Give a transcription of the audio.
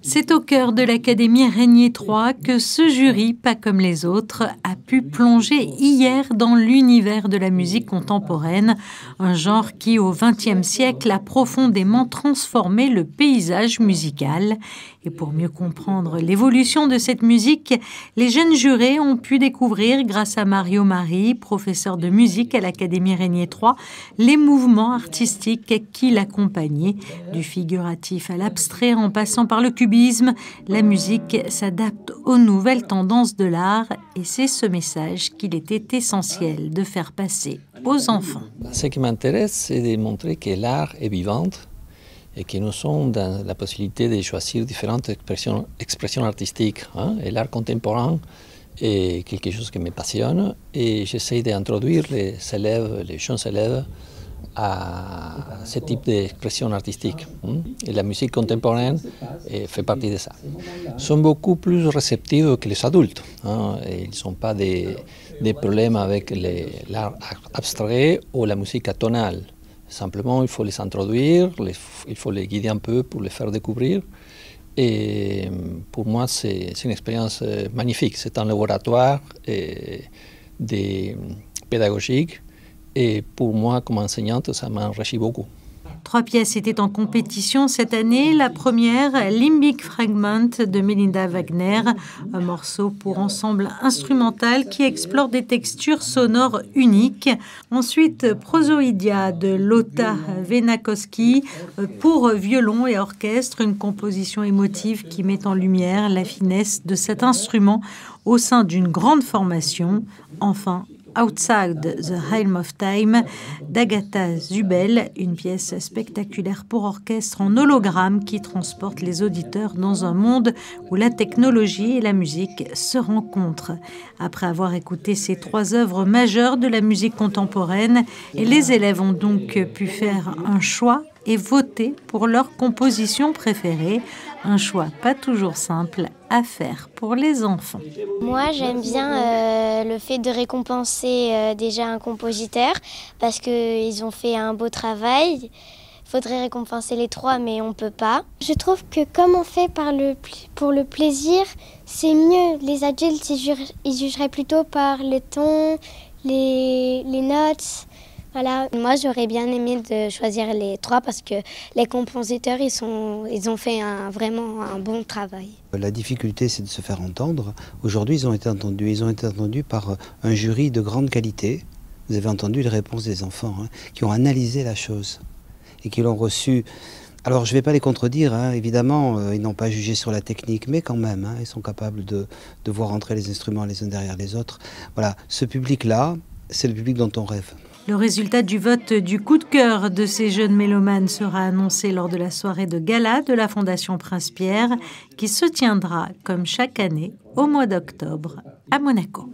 C'est au cœur de l'Académie Régnier III que ce jury, pas comme les autres, a pu plonger hier dans l'univers de la musique contemporaine, un genre qui, au XXe siècle, a profondément transformé le paysage musical. Et pour mieux comprendre l'évolution de cette musique, les jeunes jurés ont pu découvrir, grâce à Mario Mari, professeur de musique à l'Académie Régnier III, les mouvements artistiques qui l'accompagnaient. Du figuratif à l'abstrait, en passant par le cubisme, la musique s'adapte aux nouvelles tendances de l'art et c'est ce message qu'il était essentiel de faire passer aux enfants. Ce qui m'intéresse, c'est de montrer que l'art est vivant et que nous sommes dans la possibilité de choisir différentes expressions artistiques. Et l'art contemporain est quelque chose qui me passionne et j'essaie d'introduire les jeunes élèves à ce type d'expression artistique. Et la musique contemporaine fait partie de ça. Ils sont beaucoup plus réceptifs que les adultes. Ils n'ont pas des problèmes avec l'art abstrait ou la musique atonale. Simplement, il faut les introduire, il faut les guider un peu pour les faire découvrir. Et pour moi, c'est une expérience magnifique. C'est un laboratoire pédagogique. Et pour moi, comme enseignante, ça m'enrichit beaucoup. 3 pièces étaient en compétition cette année. La première, Limbic Fragment de Melinda Wagner, un morceau pour ensemble instrumental qui explore des textures sonores uniques. Ensuite, Prosoidia de Lotta Venakowski pour violon et orchestre, une composition émotive qui met en lumière la finesse de cet instrument au sein d'une grande formation. Enfin, Outside the Helm of Time d'Agatha Zubel, une pièce spectaculaire pour orchestre en hologramme qui transporte les auditeurs dans un monde où la technologie et la musique se rencontrent. Après avoir écouté ces 3 œuvres majeures de la musique contemporaine, les élèves ont donc pu faire un choix et voter pour leur composition préférée. Un choix pas toujours simple à faire pour les enfants. Moi, j'aime bien le fait de récompenser déjà un compositeur parce qu'ils ont fait un beau travail. Il faudrait récompenser les 3, mais on ne peut pas. Je trouve que comme on fait pour le plaisir, c'est mieux. Les adultes, ils jugeraient plutôt par le ton, les notes. Voilà. Moi, j'aurais bien aimé de choisir les 3 parce que les compositeurs, ils ont fait vraiment un bon travail. La difficulté, c'est de se faire entendre. Aujourd'hui, ils ont été entendus. Ils ont été entendus par un jury de grande qualité. Vous avez entendu les réponses des enfants qui ont analysé la chose et qui l'ont reçu. Alors, je ne vais pas les contredire, évidemment, ils n'ont pas jugé sur la technique, mais quand même, ils sont capables de voir entrer les instruments les uns derrière les autres. Voilà, ce public-là, c'est le public dont on rêve. Le résultat du vote du coup de cœur de ces jeunes mélomanes sera annoncé lors de la soirée de gala de la Fondation Prince-Pierre qui se tiendra, comme chaque année, au mois d'octobre à Monaco.